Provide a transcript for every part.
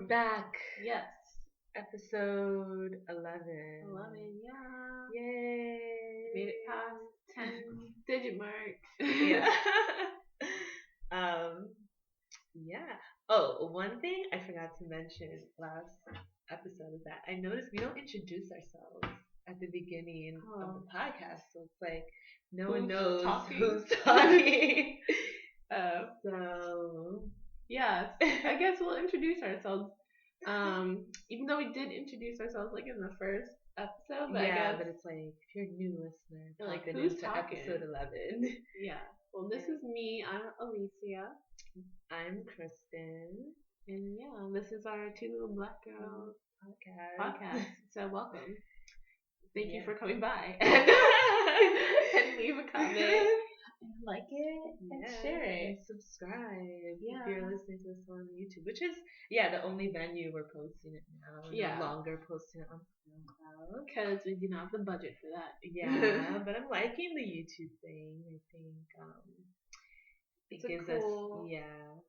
We're back. Yes. Episode 11. 11, yeah. Yay. Made it past 10 digit mark. Yeah. um, yeah. Oh, one thing I forgot to mention last episode is that I noticed we don't introduce ourselves at the beginning of the podcast. So it's like no one knows who's talking. So yes, I guess we'll introduce ourselves. Even though we did introduce ourselves like in the first episode, but yeah, but it's like if you're a new listener, like popping who's into talking? episode 11. Yeah. Well, this is me. I'm Alicia, I'm Kristen. and yeah, this is our two little black girls podcast. So welcome. Thank you for coming by and leave a comment. Like it and share it. And subscribe Yeah. if you're listening to this on YouTube, which is the only venue we're posting it now. Yeah. No longer posting it on SoundCloud because we do not have the budget for that. Yeah, but I'm liking the YouTube thing. I think it's it gives cool, us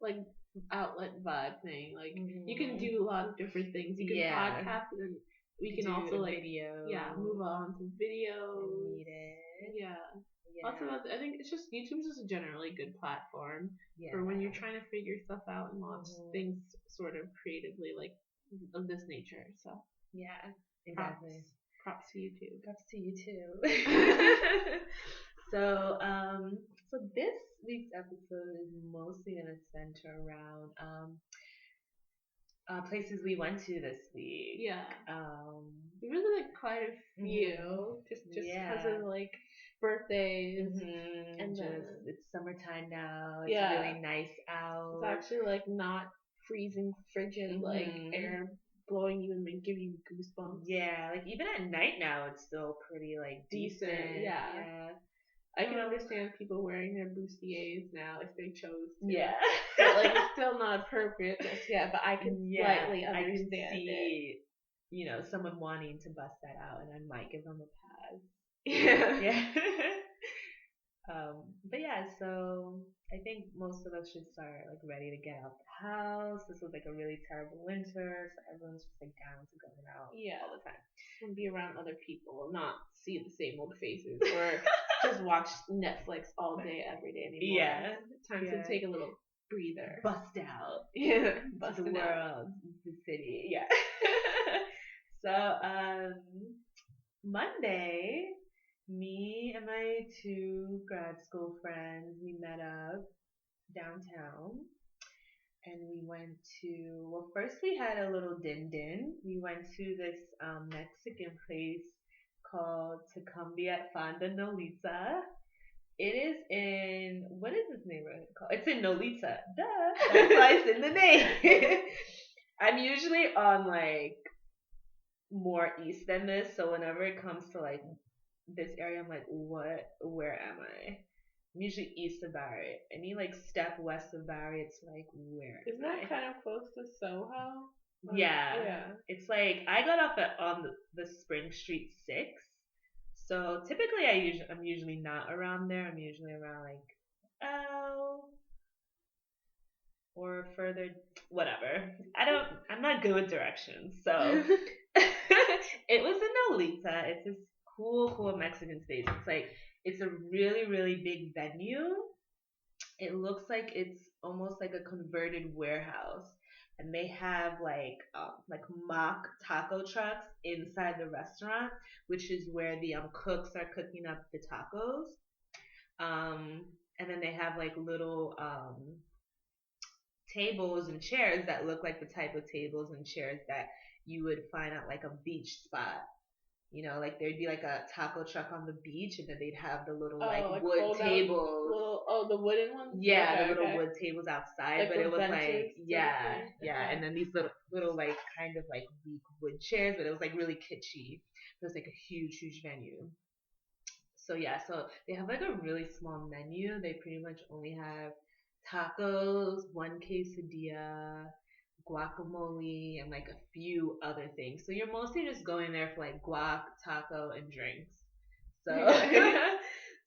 like outlet vibe thing. Like you can do a lot of different things. You can podcast and then we can also like video. Move on to videos. Need it. Yeah. Lots of other, I think it's just YouTube's just a generally good platform for when you're trying to figure stuff out and watch things sort of creatively like of this nature. So yeah, exactly. Props to you too. Props to you too. So this week's episode is mostly gonna center around places we went to this week. Yeah. We really like quite a few, just because of like birthdays and it's summertime now. It's really nice out. It's actually like not freezing, frigid, like air blowing you and giving you goosebumps. Yeah, like even at night now, it's still pretty like decent. Yeah. I can understand people wearing their bustiers now if they chose to. Yeah. But like it's still not appropriate just yet, but I can slightly understand I can see, it. Someone wanting to bust that out, and I might give them a pass. Yeah. But yeah, so I think most of us should start like ready to get out the house. This was like a really terrible winter, so everyone's just like down to going out all the time. And be around other people, not see the same old faces, or just watch Netflix all day, every day anymore. Yeah. Time to take a little breather. Bust out. Yeah. Bust the world, the city. Yeah. So, Monday, me and my two grad school friends, we met up downtown. And we went to, well, first we had a little din-din. We went to this Mexican place called Tecumbiat Fonda Nolita. It is in, what is this neighborhood called? It's in Nolita. Duh. That's why it's in the name. I'm usually on like more east than this, so whenever it comes to like this area, I'm like, where am I? I'm usually east of Barry. Any like step west of Barry, it's like where? Isn't that kind of close to Soho? Yeah. It's like I got off on the Spring Street 6. So typically I'm usually not around there. I'm usually around like or further, whatever. I'm not good with directions. So it was in Nolita. It's this cool Mexican space. It's like it's a really, really big venue. It looks like it's almost like a converted warehouse. And they have like mock taco trucks inside the restaurant, which is where the cooks are cooking up the tacos. And then they have like little tables and chairs that look like the type of tables and chairs that you would find at like a beach spot. Like there'd be like a taco truck on the beach, and then they'd have the little like wood tables. The wooden ones. Yeah, the little wood tables outside, like but it was like Okay. and then these little like kind of like weak wood chairs, but it was like really kitschy. It was like a huge venue. So they have like a really small menu. They pretty much only have tacos, one quesadilla, guacamole, and like a few other things. So you're mostly just going there for like guac, taco, and drinks.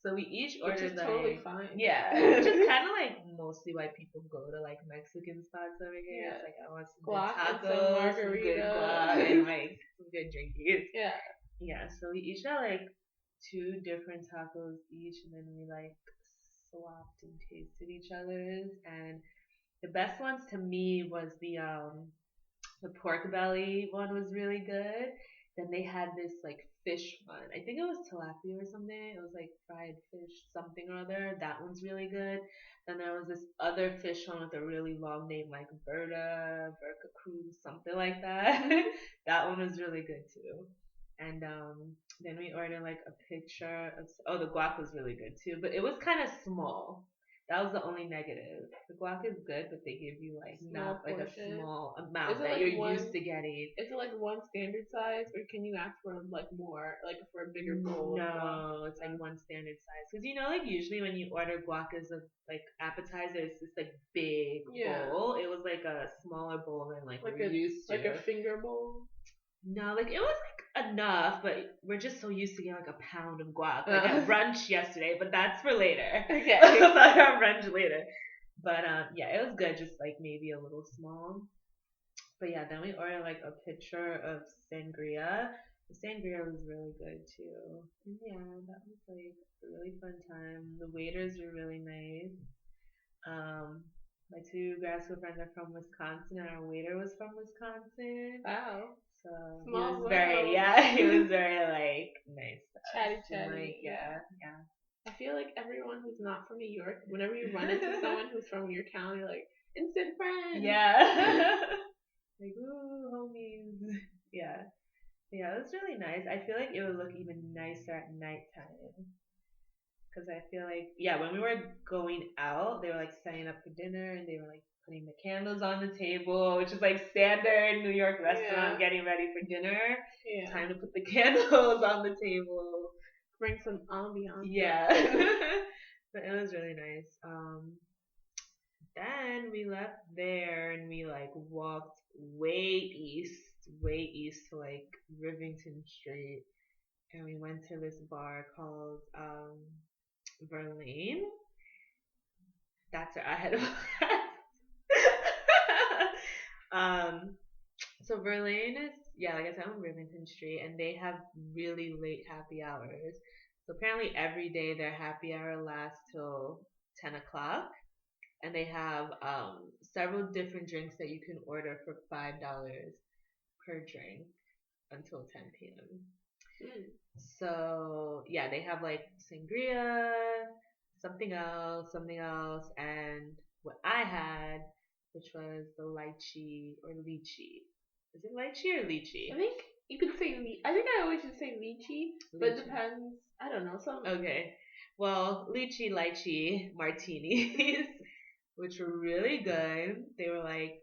So So we each which ordered is totally fine. Yeah, which is kind of like mostly why people go to like Mexican spots over here. Yeah. It's like I want some Guac good and some tacos, some margarita. good guac, and like some good drinkies. Yeah. Yeah, so we each got like 2 different tacos each, and then we like swapped and tasted each other's. And the best ones to me was the pork belly one was really good. Then they had this like fish one. I think it was tilapia or something. It was like fried fish something or other. That one's really good. Then there was this other fish one with a really long name like Berka Cruz, something like that. That one was really good too. And then we ordered like a picture of the guac was really good too, but it was kind of small. That was the only negative. The guac is good, but they give you like Small not like a portion. small amount that like you're used to getting. Is it like one standard size, or can you ask for like more, like for a bigger bowl? No, it's like one standard size. Because like usually when you order guac as a like appetizer, it's this like big bowl. It was like a smaller bowl than like we're used to. Like a finger bowl. No, like it was like enough, but we're just so used to getting like a pound of guac like at brunch yesterday. But that's for later. Okay, about our brunch later. But yeah, it was good, just like maybe a little small. But yeah, then we ordered like a pitcher of sangria. The sangria was really good too. And yeah, that was like a really fun time. The waiters were really nice. My 2 grad school friends are from Wisconsin, and our waiter was from Wisconsin. Wow. So he was very, he was very like nice. Chatty. Yeah. I feel like everyone who's not from New York, whenever you run into someone who's from your town, you're like instant friends. Yeah. Like, ooh, homies. Yeah. Yeah, it was really nice. I feel like it would look even nicer at nighttime. Because I feel like, when we were going out, they were like setting up for dinner and they were like putting the candles on the table, which is like standard New York restaurant getting ready for dinner. Yeah. Time to put the candles on the table. Bring some ambiance. Yeah. But it was really nice. Then we left there and we like walked way east to like Rivington Street, and we went to this bar called Verlaine. That's where I had a So Verlaine is like I said on Rivington Street, and they have really late happy hours. So apparently every day their happy hour lasts till 10 o'clock. And they have several different drinks that you can order for $5 per drink until 10 p.m. So yeah, they have like sangria, something else, and what I had, which was the lychee or lychee. Is it lychee or lychee? I think you could say I think I always just say lychee, but it depends. I don't know. Okay. Well, lychee martinis. Which were really good. They were like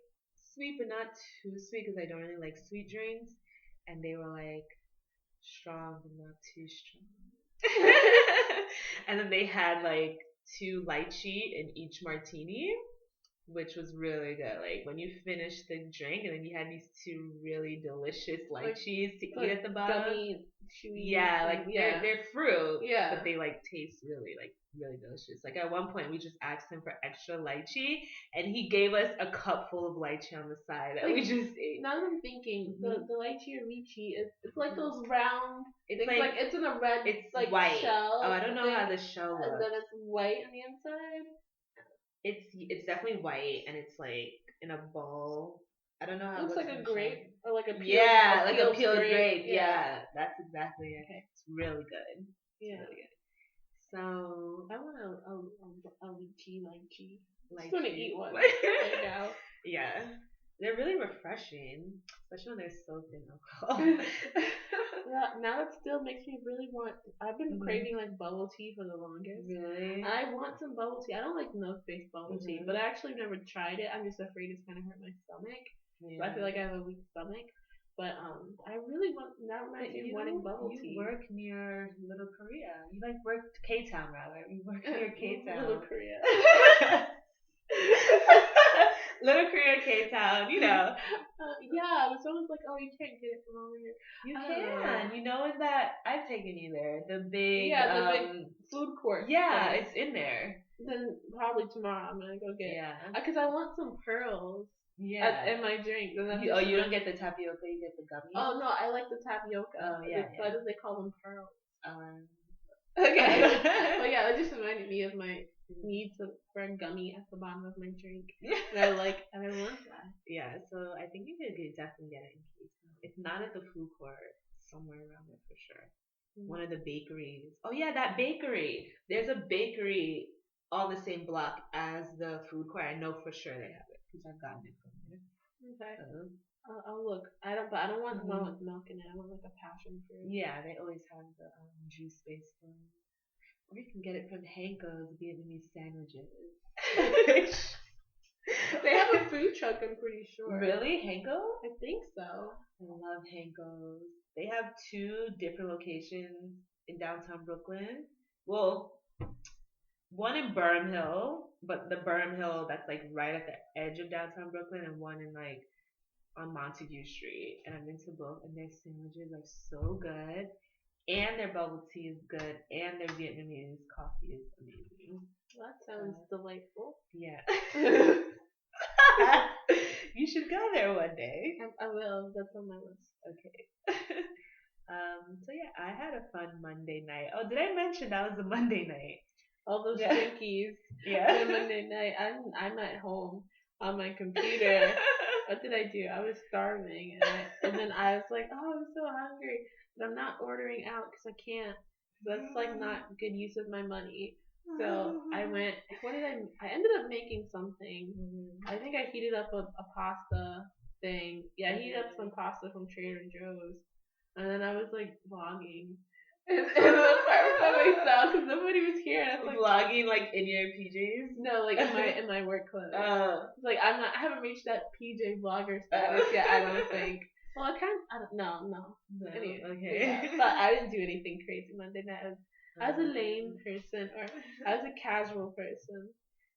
sweet, but not too sweet because I don't really like sweet drinks. And they were like strong, but not too strong. And then they had like 2 lychee in each martini, which was really good. Like when you finish the drink, and then you had these 2 really delicious lychees to eat at the bottom. Gummy, chewy. Yeah, like they're fruit. Yeah, but they like taste really delicious. Like at one point we just asked him for extra lychee, and he gave us a cup full of lychee on the side that we just ate. Now that I'm thinking, the lychee or lychee it's like those round. It's like it's in a red. It's like white shell. Oh, I don't know how the shell looks. And then it's white on the inside. It's definitely white, and it's like in a bowl. I don't know how it looks like a grape or like a peeled, like a peeled grape. Yeah, that's exactly it. Okay. It's really good. Yeah. Really good. So I want a lychee. I'm gonna eat one right now. Yeah, they're really refreshing, especially when they're soaked in alcohol. Now it still makes me really want. I've been craving like bubble tea for the longest. Really? I want some bubble tea. I don't like milk-based bubble tea, but I actually never tried it. I'm just afraid it's gonna hurt my stomach. Yeah. So I feel like I have a weak stomach. But I really want. Now I'm wanting bubble tea. You work near Little Korea. You like work K-Town rather. You work near K-Town. Little Korea. Little Korea, K-Town. You know. Yeah, but someone's like, oh, you can't get it from over here. You can. You know that I've taken you there. The big big food court. Yeah, it's in there. Then probably tomorrow I'm gonna go get. Yeah. Because I want some pearls. Yeah. In my drink. You don't get the tapioca, you get the gummy. Oh no, I like the tapioca. Oh yeah. Why do they call them pearls? Okay. But yeah, that just reminded me of my need for a gummy at the bottom of my drink. And I want that. Yeah, so I think you could definitely get it in K-Town. If not at the food court, somewhere around there for sure. One of the bakeries. Oh yeah, that bakery. There's a bakery on the same block as the food court. I know for sure they have it because I've gotten it from there. Okay. I'll look. I don't want the one with milk in it. I want like a passion fruit. Yeah, they always have the juice based one. Or you can get it from Hanko's Vietnamese sandwiches. They have a food truck, I'm pretty sure. Really? Hanko? I think so. I love Hanko's. They have 2 different locations in downtown Brooklyn. Well, one in Burnham Hill, but the Burnham Hill that's like right at the edge of downtown Brooklyn, and one in like on Montague Street. And I've been to both, and their sandwiches are so good. And their bubble tea is good, and their Vietnamese coffee is amazing. Well, that sounds delightful. Yeah. You should go there one day. I will. That's on my list. Okay. So yeah, I had a fun Monday night. Oh, did I mention that was a Monday night? All those drinkies. Yeah. On Monday night, I'm at home on my computer. What did I do? I was starving, and then I was like, oh, I'm so hungry, but I'm not ordering out because I can't. That's like not good use of my money. So I went. What did I ended up making something. I think I heated up a pasta thing. Yeah, I heated up some pasta from Trader Joe's, and then I was like vlogging. And by myself because nobody was here. And I was like vlogging like in your PJs. No, like in my work clothes. Like I haven't reached that PJ vlogger status yet. I don't think. Well, I don't. No. Anyway, okay. Yeah. But I didn't do anything crazy Monday night. I was a lame person, or I was a casual person.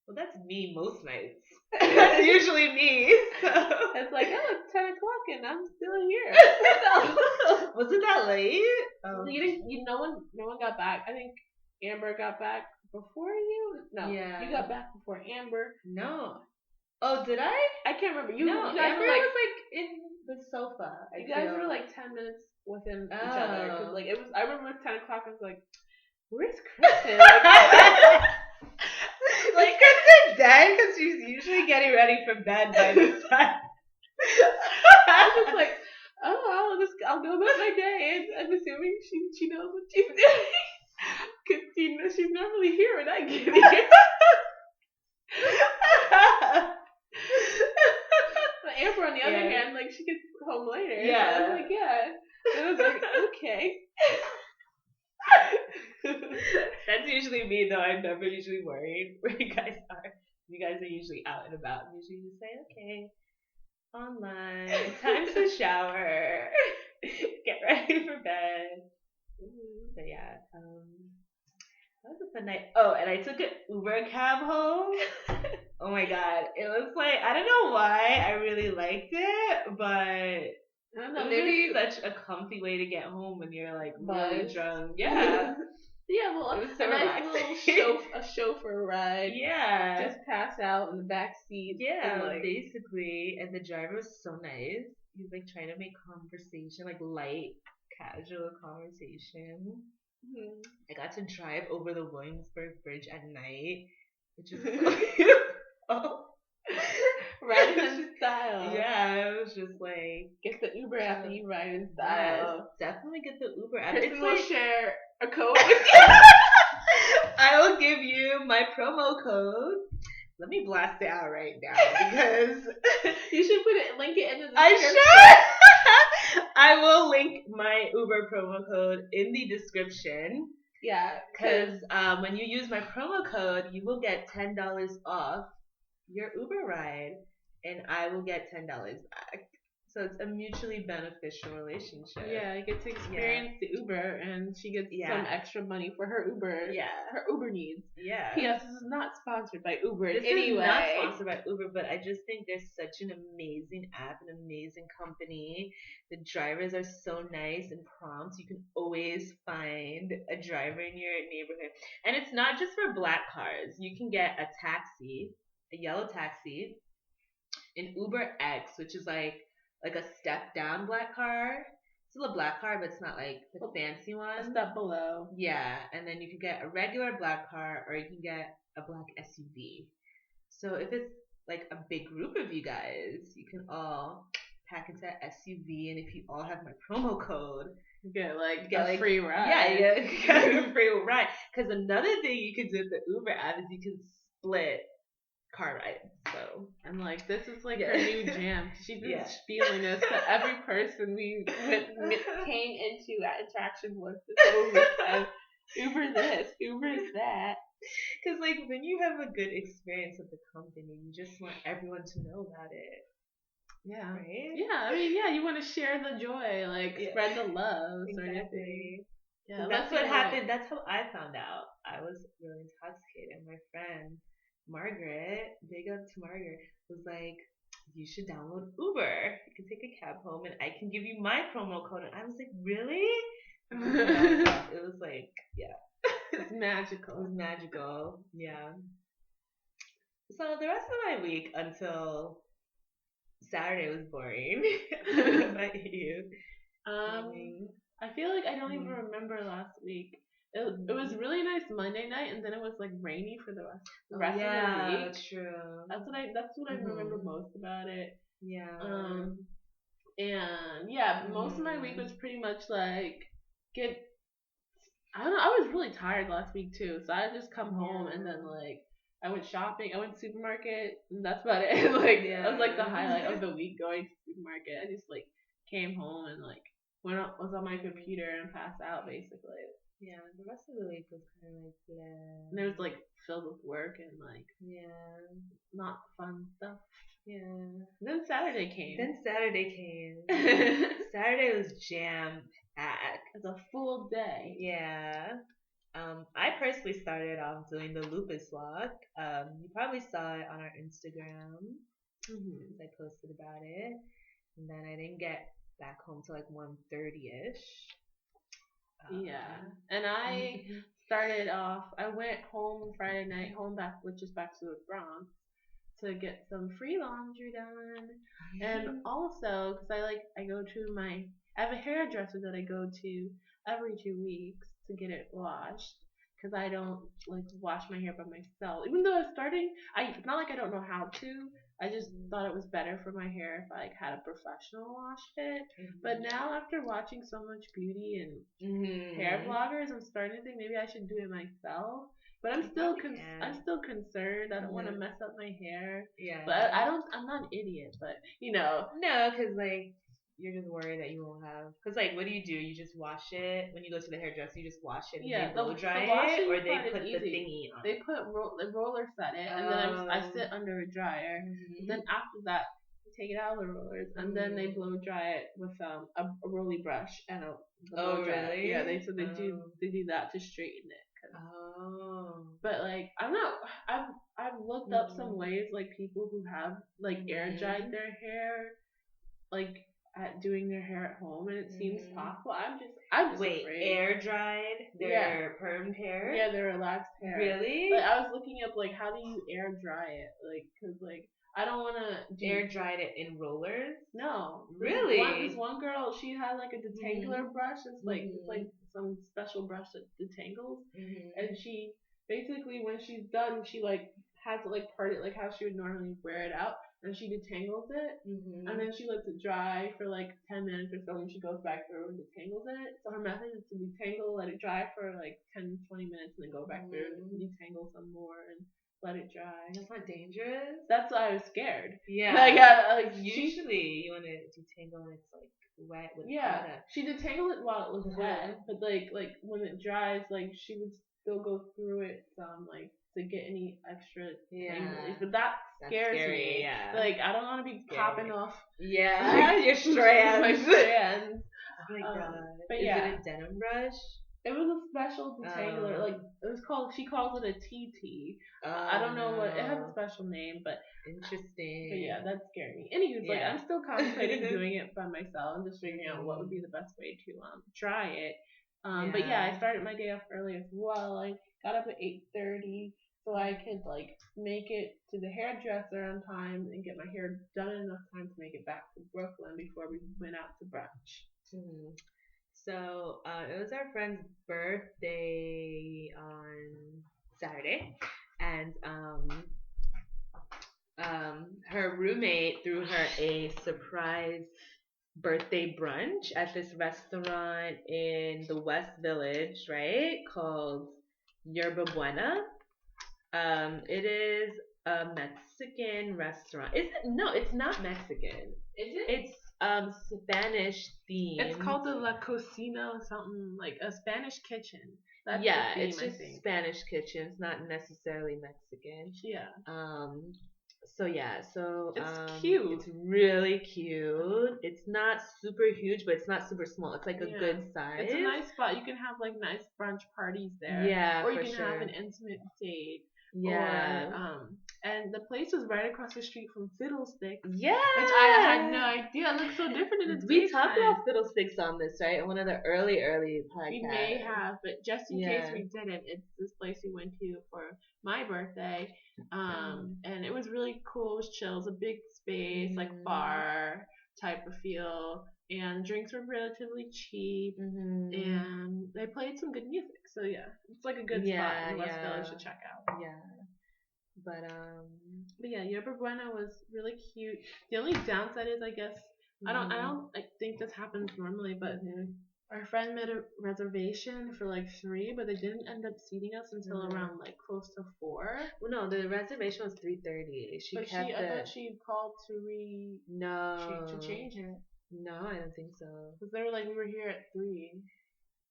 Well, that's me most nights. That's usually me. So. It's like, oh, it's 10 o'clock and I'm still here. Wasn't that late? No one got back. I think Amber got back before you. No, yeah. You got back before Amber. No. Oh, did I? I can't remember. You guys Amber was like in the sofa. You guys were like 10 minutes within each other. Cause like it was. I remember it was 10 o'clock. I was like, where's Kristen? Like Kristen's dead because she's usually getting ready for bed by this time. I was just like, oh, I'll go about my day, and I'm assuming she knows what she's doing. Because she's normally here when I get here. But Amber, on the other hand, like she gets home later. Yeah. So I was like, yeah. And I was like, okay. That's usually me though. I'm never usually worried where you guys are. You guys are usually out and about. Usually you say, okay, online, time to shower, get ready for bed. So yeah, that was a fun night. Oh, and I took an Uber cab home. Oh my god, it was like, I don't know why I really liked it, but I don't know, maybe such a comfy way to get home when you're like really drunk. Yeah. Yeah, well, it was so a nice little chauffeur ride. Yeah. Just pass out in the back seat. Yeah, like, basically. And the driver was so nice. He was like trying to make conversation, like light, casual conversation. Mm-hmm. I got to drive over the Williamsburg Bridge at night, which is so beautiful. Riding in style. Yeah, it was just like, get the Uber after you ride in style. Yes, definitely get the Uber after. Kristen will share a code with you. I will give you my promo code. Let me blast it out right now because you should link it in the description. I should. I will link my Uber promo code in the description. Yeah, because when you use my promo code, you will get $10 off your Uber ride, and I will get $10 back. So it's a mutually beneficial relationship. Yeah, I get to experience the Uber, and she gets some extra money for her Uber. Yeah. Her Uber needs. Yeah. P.S. This is not sponsored by Uber This anyway. is not sponsored by Uber, but I just think they're such an amazing app, an amazing company. The drivers are so nice and prompt. You can always find a driver in your neighborhood. And it's not just for black cars. You can get a taxi, a yellow taxi, an Uber X, which is like a step down black car. Still a black car, but it's not like the fancy one. A step below. Yeah, and then you can get a regular black car, or you can get a black SUV. So if it's like a big group of you guys, you can all pack into an SUV, and if you all have my promo code, you get a free ride. Yeah, you get a free ride. Because another thing you can do with the Uber app is you can split car rides. So and this is her new jam. She's been spieling this to every person we came into interaction with this whole weekend. Uber this, Uber that. Because when you have a good experience with the company, you just want everyone to know about it. Yeah. Right? Yeah, I mean, you want to share the joy, spread the love. Exactly. Yeah, that's what happened. That's how I found out. I was really intoxicated, and my friend Margaret, big up to Margaret, was like, you should download Uber. You can take a cab home, and I can give you my promo code. And I was like, really? It was it's magical. It was magical. Yeah. So the rest of my week until Saturday was boring. What about you? I feel like I don't even remember last week. It was really nice Monday night, and then it was rainy for the rest of the week. That's true. That's what I remember most about it. Yeah. And most of my week was pretty much I don't know. I was really tired last week too, so I just come home and then I went shopping. I went to the supermarket, and that's about it. That was the highlight of the week, going to the supermarket. I just came home and was on my computer and passed out basically. Yeah, the rest of the week was kind of blah. And it was filled with work and not fun stuff. Yeah. Then Saturday came. Saturday was jam packed. It was a full day. Yeah. I personally started off doing the lupus walk. You probably saw it on our Instagram. I posted about it, and then I didn't get back home till 1:30ish. And I started off. I went home Friday night, back to the Bronx, to get some free laundry done, and also because I go to I have a hairdresser that I go to every 2 weeks to get it washed. Because I don't wash my hair by myself. Even though it's not like I don't know how to. I just thought it was better for my hair if I had a professional wash it. But now after watching so much beauty and hair bloggers, I'm starting to think maybe I should do it myself. But I'm still concerned. I don't want to mess up my hair. Yeah. But I'm not an idiot. But No, because you're just worried that you won't have. Because what do? You just wash it when you go to the hairdresser. You just wash it and they blow dry it, or they put the thingy on. They put the roller set it, and then I sit under a dryer. Then after that, you take it out of the rollers, and then they blow dry it with a rolly brush and a blow dryer. Really? Yeah, they do that to straighten it. But I'm not. I've looked up some ways people who have air dried their hair at doing their hair at home, and it seems possible. I'm just Wait, afraid. Air dried their permed hair? Yeah, their relaxed hair. Really? I was looking up how do you air dry it? Because I don't want to air dried it in rollers. No, really. This one girl, she had a detangler brush. It's it's some special brush that detangles, and she basically when she's done, she has it part it how she would normally wear it out. And she detangles it, and then she lets it dry for 10 minutes or so, and she goes back through and detangles it. So her method is to detangle, let it dry for 10, 20 minutes, and then go back through and detangle some more and let it dry. That's not dangerous? That's why I was scared. Yeah. Usually you want to detangle when it's wet with product. She detangled it while it was wet, but when it dries, she would still go through it some to get any extra Yeah. pain relief. But that scares me. Yeah. Like, I don't want to be popping off. Yeah, your strands. My strands. Oh my god. But Is it a denim brush? It was a special detangular. Like, it was called, she calls it a TT. I don't know what, it has a special name, but. Interesting. But yeah, that scared me. Anywho, like, I'm still contemplating doing it by myself and just figuring out what would be the best way to try it. But yeah, I started my day off early as well. I got up at 8:30 so I could like make it to the hairdresser on time and get my hair done in enough time to make it back to Brooklyn before we went out to brunch. Mm-hmm. So it was our friend's birthday on Saturday, and her roommate threw her a surprise birthday brunch at this restaurant in the West Village, right? Called Yerba Buena. It is a Mexican restaurant. Is it? No, it's not Mexican. Is it? It's Spanish themed. It's called the La Cocina or something, like a Spanish kitchen. That's yeah, the theme, it's just Spanish kitchen. It's not necessarily Mexican. Yeah. So it's cute. It's really cute. It's not super huge, but it's not super small. It's like a good size. It's a nice spot. You can have like nice brunch parties there. Yeah, or you can have an intimate date. Yeah. Or, and the place was right across the street from Fiddlesticks. Yeah. Which I had no idea. It looks so different in its We talked about Fiddlesticks on this, right? In one of the early podcasts. We may have, but just in case we didn't, it's this place we went to for my birthday. And it was really cool. It was chill. It was a big space, like bar type of feel. And drinks were relatively cheap. And they played some good music. So yeah, it's like a good spot in West Village to check out. Yeah. But yeah, Yerba Buena was really cute. The only downside is, I guess, I don't think this happens normally, but our friend made a reservation for like 3, but they didn't end up seating us until around like close to 4. Well, no, the reservation was 3:30. I thought she called to change it. No, I don't think so. Because they were like, we were here at 3.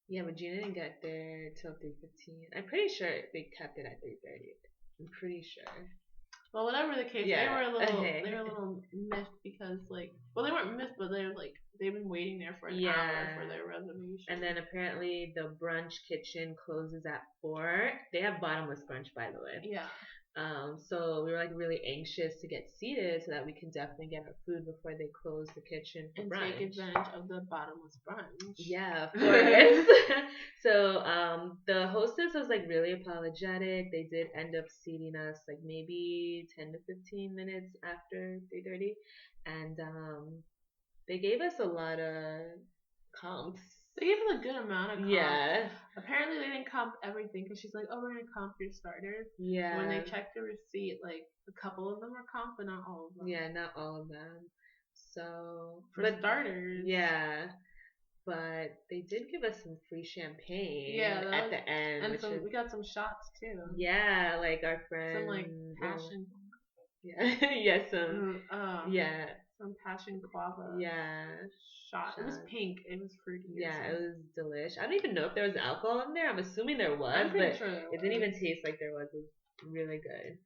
Yeah, but Gina didn't get there till 3:15. I'm pretty sure they kept it at 3:30. I'm pretty sure. Well, whatever the case, they were a little miffed because they weren't miffed, but they were like, they've been waiting there for an hour for their reservation. And then apparently the brunch kitchen closes at 4. They have bottomless brunch, by the way. Yeah. So we were like really anxious to get seated so that we could definitely get our food before they close the kitchen for brunch. And take advantage of the bottomless brunch. Yeah, of course. So the hostess was like really apologetic. They did end up seating us like maybe 10 to 15 minutes after 3:30, and they gave us a lot of comps. They gave us a good amount of comps. Yeah. Apparently they didn't comp everything because she's like, oh, we're going to comp your starters. Yeah. When they checked the receipt, like a couple of them were comp, but not all of them. Yeah, not all of them. So for starters. Yeah. But they did give us some free champagne at the end. And we got some shots too. Yeah, like our friend. Some like passion. Yeah. Some passion guava. Yeah. Shot. It was pink. It was fruity. Yeah, it was delish. I don't even know if there was alcohol in there. I'm assuming there was, I'm pretty but sure it didn't even taste like there was. It was really good.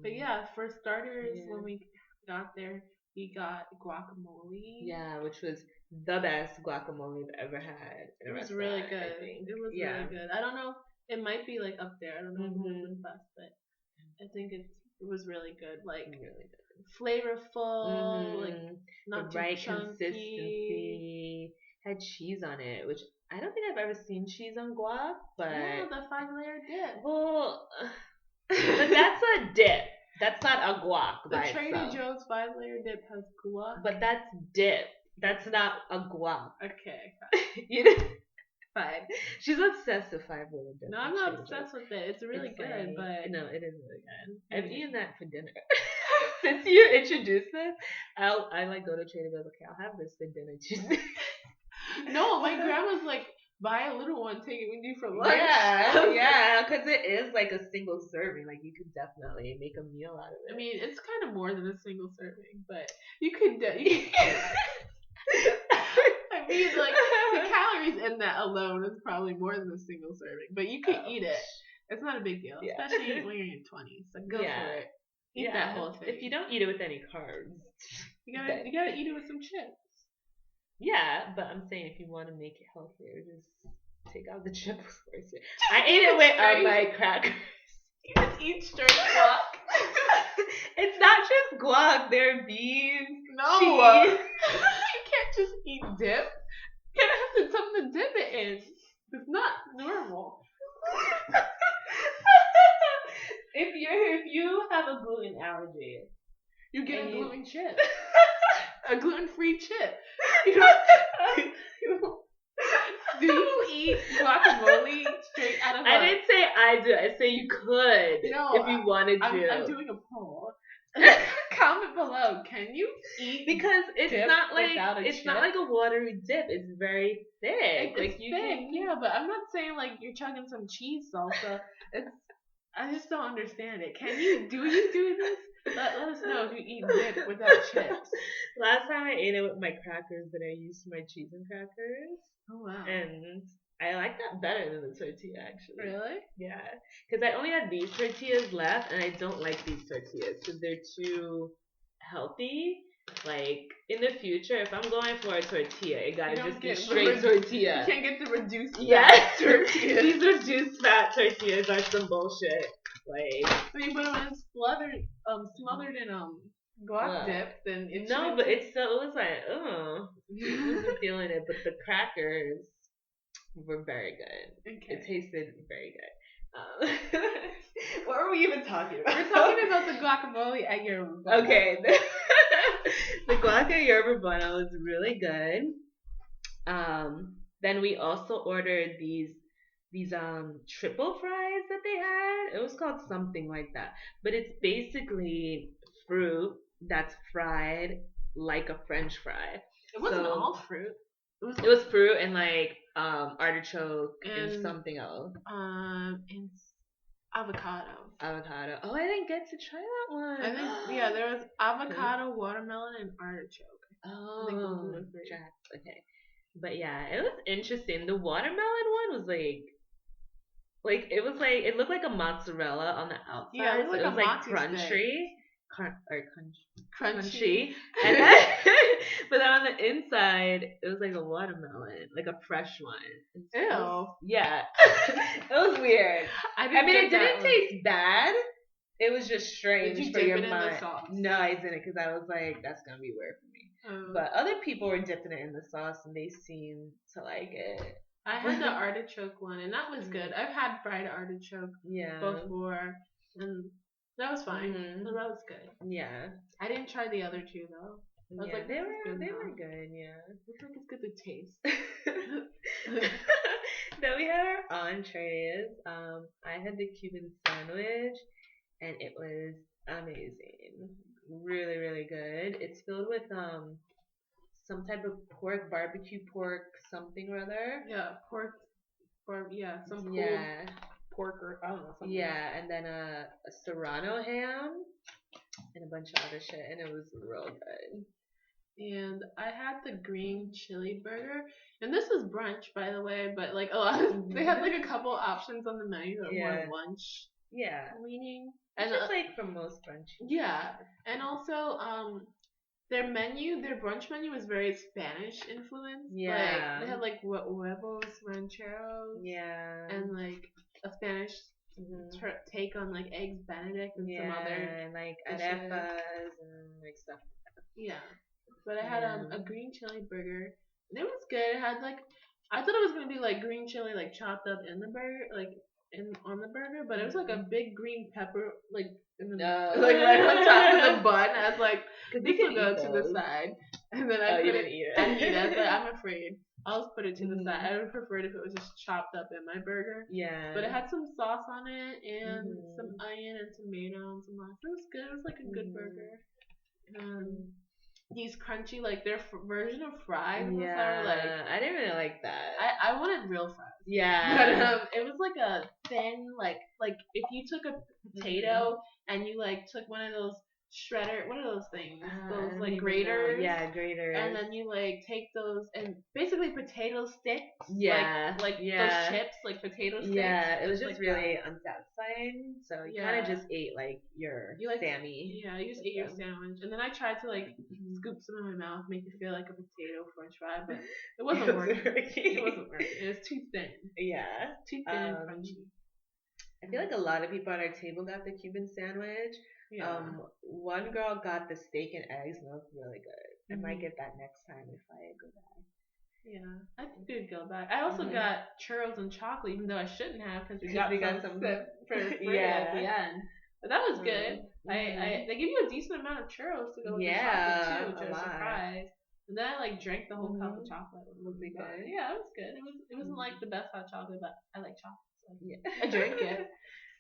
But yeah, for starters, when we got there, we got guacamole. Yeah, which was the best guacamole I've ever had. It was really good. It was really good. I don't know. It might be like up there. I don't know if it was the best, but I think it was really good. Like really good. Flavorful, like not the right too chunky. Consistency. Had cheese on it, which I don't think I've ever seen cheese on guac, but the 5-layer dip. Well, but that's a dip. That's not a guac. The Trader Joe's 5-layer dip has guac. But that's dip. That's not a guac. Okay. You know. Fine. She's obsessed with 5-layer dip. No, I'm not obsessed with it. It's really good, but no, it is really good. I've eaten that for dinner. Since you introduced this, I like go to Trader Joe's. Okay, I'll have this for dinner Tuesday. No, my grandma's like, buy a little one, take it with you for lunch. Yeah, because it is like a single serving. Like you could definitely make a meal out of it. I mean, it's kind of more than a single serving, but you could. I mean, like the calories in that alone is probably more than a single serving, but you could eat it. It's not a big deal, Yeah. especially when you're in your 20s. So go for it. Eat that whole thing. If you don't eat it with any carbs, you gotta eat it with some chips. Yeah, but I'm saying if you want to make it healthier, just take out the chips first. I ate it with my crackers. You just eat straight guac. It's not just guac. There are beans, cheese. You can't just eat dip. You gotta have something to dip it in. It's not normal. If you have a gluten allergy, you get a gluten chip. A gluten-free chip. Do you eat guacamole straight out of? I didn't say I do. I say you could if you wanted to. I'm doing a poll. Comment below. Can you eat? Because it's not like a watery dip. It's very thick. It's thick, yeah. But I'm not saying like you're chugging some cheese salsa. I just don't understand it. Do you do this? Let us know if you eat dip without chips. Last time I ate it with my crackers, but I used my cheese and crackers. Oh wow! And I like that better than the tortilla, actually. Really? Yeah, because I only had these tortillas left, and I don't like these tortillas because they're too healthy. Like in the future, if I'm going for a tortilla, it gotta just be straight tortilla. You can't get the reduced fat tortillas. These reduced fat tortillas are some bullshit. Like, I mean, but when it's smothered in guac dip, then it's but it was like, I wasn't feeling it. But the crackers were very good. Okay. It tasted very good. What are we even talking about? We're talking about the guacamole at Yerba Buena. Okay. The guac at Yerba Buena was really good. Then we also ordered these triple fries that they had. It was called something like that. But it's basically fruit that's fried like a French fry. It wasn't all fruit. It was fruit and like artichoke and something else. And avocado. Oh, I didn't get to try that one. I think there was avocado, watermelon, and artichoke. Oh, I think those were okay. But yeah, it was interesting. The watermelon one was it looked like a mozzarella on the outside. Yeah, it was like crunchy. Crunchy. And then, but then on the inside, it was like a watermelon, like a fresh one. Ew. Yeah. It was weird. I mean, it didn't taste bad. It was just strange Did you for dip your it mind. in the sauce? No, I didn't, because I was like, that's gonna be weird for me. But other people were dipping it in the sauce, and they seemed to like it. I had the artichoke one, and that was good. I've had fried artichoke before, and that was fine. So that was good. Yeah. I didn't try the other two though. I was like, they were good. Yeah. Looks like it's good to taste. Then we had our entrees. I had the Cuban sandwich, and it was amazing. Really, really good. It's filled with some type of barbecue pork, something or other. Yeah, some pulled pork or I don't know something. Yeah, and then a serrano ham and a bunch of other shit, and it was real good. And I had the green chili burger, and this was brunch, by the way, but like a lot of, they had like a couple options on the menu that were lunch. Yeah. Leaning. And just like for most brunch. Yeah, and also their brunch menu was very Spanish influenced. Yeah. Like, they had like huevos rancheros. Yeah. And like a Spanish take on like eggs Benedict and some other and like arepas and like stuff. Yeah. But I had a green chili burger. And it was good. It had like, I thought it was gonna be like green chili like chopped up in the burger, like on the burger, but it was like a big green pepper like in the like right on top of the bun. I was like, this will go to the side, and then I couldn't eat it. I was like, I'm afraid. I'll just put it to the side. I would prefer it if it was just chopped up in my burger. Yeah. But it had some sauce on it and some onion and tomato and some lime. It was good. It was like a good burger. These crunchy, like their version of fries. Yeah. I didn't really like that. I wanted real fries. Yeah. But it was like a thin, like if you took a potato and you like took one of those shredder. What are those things? Those like graters. Yeah, graters. And then you like take those and basically potato sticks. Yeah. Like those chips, like potato sticks. Yeah, it was just really unsatisfying. So you kind of just ate like your Sammy. Yeah, you just ate your sandwich. And then I tried to like scoop some in my mouth, make it feel like a potato French fry, but it wasn't working. It wasn't working. It was too thin. Yeah. Too thin and crunchy. I feel like a lot of people at our table got the Cuban sandwich. Yeah. One girl got the steak and eggs, and it was really good. I might get that next time if I go back. Yeah, I think we'd go back. I also got churros and chocolate, even though I shouldn't have because we got some for free at the end. But that was good. I they give you a decent amount of churros to go with the chocolate too, which I was surprised. And then I like drank the whole cup of chocolate. Was it good? Yeah, it was good. It wasn't like the best hot chocolate, but I like chocolate. I drank it.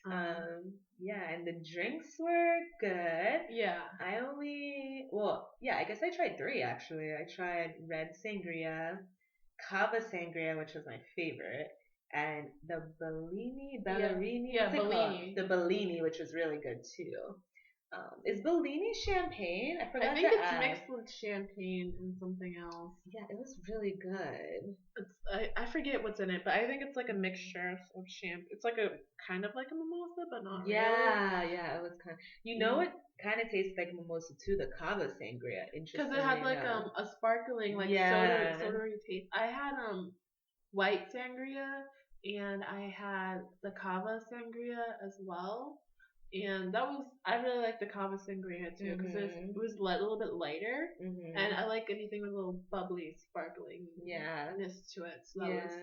And the drinks were good. Yeah. I guess I tried 3 actually. I tried red sangria, cava sangria, which was my favorite, and the Bellini. The Bellini, which was really good too. Is Bellini champagne? I think it's mixed with champagne and something else. Yeah, it was really good. I forget what's in it, but I think it's like a mixture of champagne. It's like a kind of like a mimosa, but not really. Yeah, it was kind of. You know what kind of tastes like mimosa too? The cava sangria. Because it had like a sparkling like soda taste. I had white sangria and I had the cava sangria as well. And I really like the cava sangria too because it was a little bit lighter, and I like anything with a little bubbly, sparklingness to it. So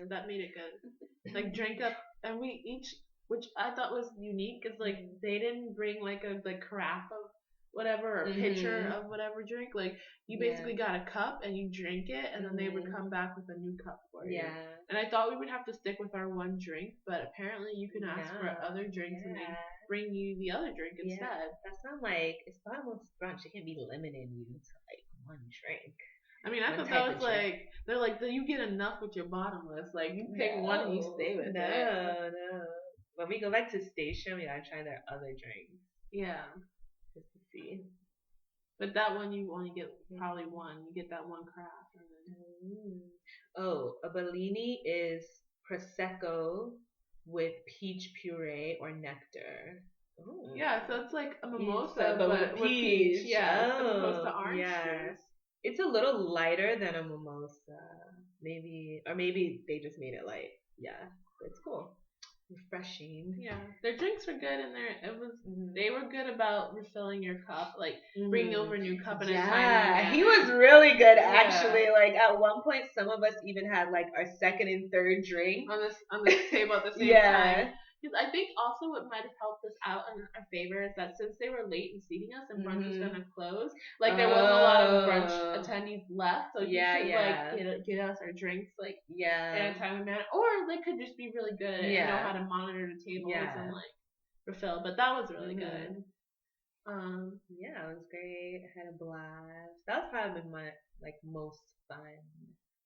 that made it good. Like drink up, and we each, which I thought was unique, is like they didn't bring like a carafe of whatever or pitcher of whatever drink. Like you basically got a cup and you drink it, and then they would come back with a new cup for you. Yeah. And I thought we would have to stick with our one drink, but apparently you can ask for other drinks and they bring you the other drink instead. That's not like it's bottomless brunch. They can't be limiting you to like one drink. I mean, I thought that was like they're like you get enough with your bottomless. Like you pick one and you stay with it. No. When we go back to station, we gotta try their other drinks. Yeah. Just to see. But that one you only get probably one. You get that one craft. A Bellini is prosecco with peach puree or nectar. Ooh. Yeah, so it's like a mimosa, but with peach. Yeah, as opposed to orange juice. It's a little lighter than a mimosa, maybe they just made it light. Yeah, it's cool. Refreshing. Yeah, their drinks were good, and they were good about refilling your cup, like bringing over a new cup in a time. Yeah, he was really good actually. Like at one point, some of us even had like our second and third drink on the table at the same time. Because I think also what might have helped us out in our favor is that since they were late in seating us and brunch was gonna close, like there wasn't a lot of brunch attendees left, so you could like get us our drinks like in a timely manner, or they could just be really good and know how to monitor the tables and like refill. But that was really good. Yeah, it was great. I had a blast. That was probably my most fun.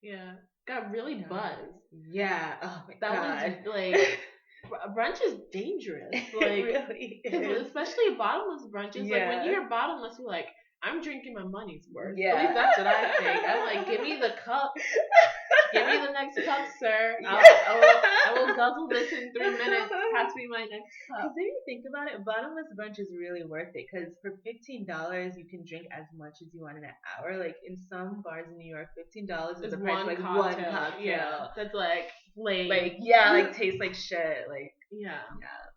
Yeah, got really buzzed. Yeah. Oh my god. That was like. Brunch is dangerous, like really is. Especially bottomless brunches. Like when you're bottomless, you're like, I'm drinking my money's worth. Yeah, at least that's what I think. I'm like, give me the cup, give me the next cup, sir. I will guzzle this in 3 minutes. Pass me my next cup. Because if you think about it, bottomless brunch is really worth it. Because for $15, you can drink as much as you want in an hour. Like in some bars in New York, $15 is the price like one cocktail. Yeah, that's like. Tastes like shit.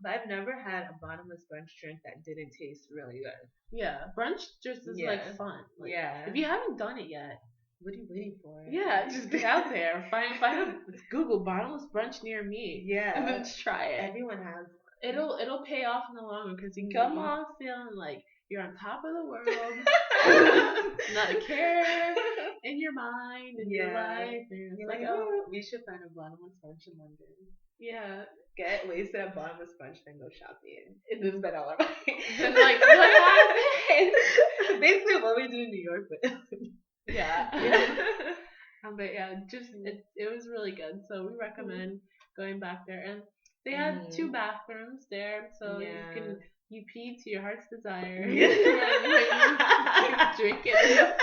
But I've never had a bottomless brunch drink that didn't taste really good. Yeah, brunch just is like fun. Like, if you haven't done it yet, what are you waiting for? Yeah, just get out there, find Google bottomless brunch near me. Yeah, and then just try it. Everyone has one. It'll pay off in the long run because you come off feeling like you're on top of the world, not a care in your mind and your life. And you're like, oh, we should find a bottomless brunch in London. Yeah. Get wasted at bottomless brunch, then go shopping. And then spend all our money. And like, what happened? Basically what we do in New York, but yeah. But yeah, just it was really good. So we recommend going back there. And they had 2 bathrooms there, so you can You pee to your heart's desire. Yeah. Drink it.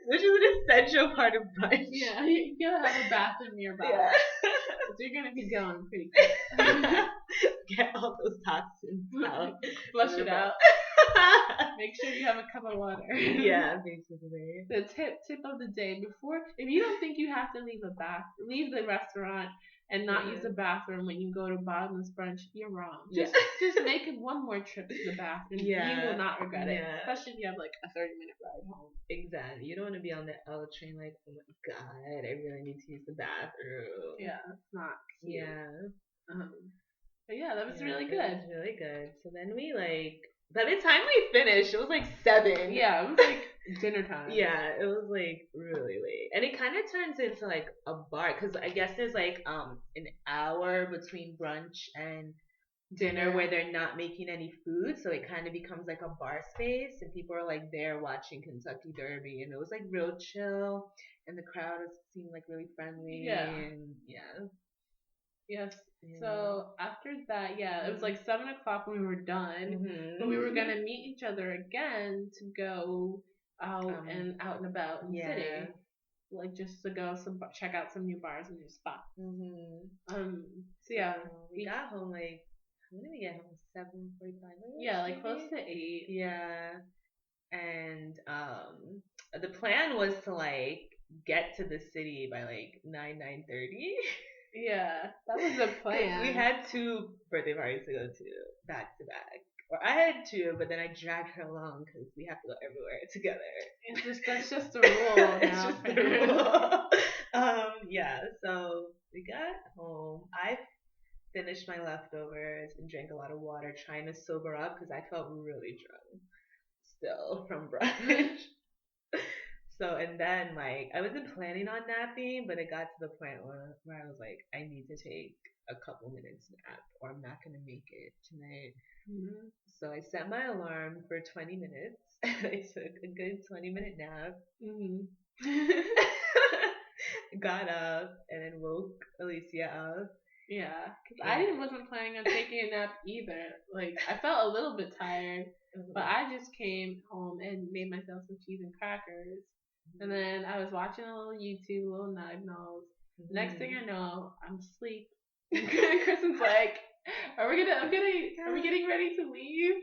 Which is an essential part of brunch. Yeah, you gotta have a bathroom nearby. Yeah. So you're gonna be going pretty quick. Get all those toxins out. Flush it out. Make sure you have a cup of water. Yeah, basically. The tip of the day: before, if you don't think you have to leave the restaurant and not use the bathroom when you go to bottomless brunch, you're wrong. Just make one more trip to the bathroom. Yeah. You will not regret it, especially if you have like a 30-minute ride home. Exactly. You don't want to be on the L train like, oh my god, I really need to use the bathroom. Yeah, it's not cute. Yeah. But yeah, that was really good. It was really good. So then we by the time we finished, it was like 7. Yeah, it was like dinner time. Yeah, it was like really late. And it kind of turns into like a bar because I guess there's like an hour between brunch and dinner where they're not making any food, so it kind of becomes like a bar space and people are like there watching Kentucky Derby, and it was like real chill and the crowd seemed like really friendly. And Yes. Yeah. So after that, it was like 7:00 when we were done. But we were gonna meet each other again to go out and about in the city, like just to go check out some new bars and new spots. So we got home like, when did we get home? 7:45. Yeah, like close to 8. Yeah, and the plan was to like get to the city by like 9:30. Yeah, that was the plan. We had 2 birthday parties to go to back to back. Or I had 2, but then I dragged her along because we have to go everywhere together. That's just the rule. It's just the rule. Yeah. So we got home. I finished my leftovers and drank a lot of water, trying to sober up because I felt really drunk still from brunch. So, and then like I wasn't planning on napping, but it got to the point where I was like, I need to take a couple minutes nap or I'm not gonna make it tonight. So I set my alarm for 20 minutes. I took a good 20-minute nap. Got up and then woke Alicia up. Yeah, because I wasn't planning on taking a nap either. Like, I felt a little bit tired, but I just came home and made myself some cheese and crackers. And then I was watching a little YouTube, a little Nine Nose. Next thing I know, I'm asleep. Kristen's like, are we getting ready to leave?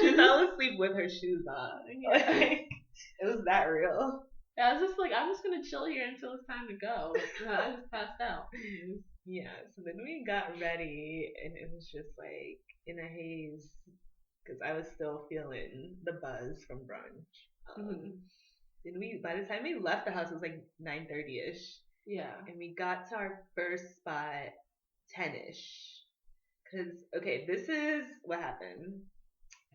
She fell asleep with her shoes on. Like, it was that real. Yeah, I was just like, I'm just gonna chill here until it's time to go. I just passed out. Yeah, so then we got ready, and it was just like in a haze because I was still feeling the buzz from brunch. Then by the time we left the house, it was like 9:30ish. Yeah, and we got to our first spot 10ish. Cause this is what happened.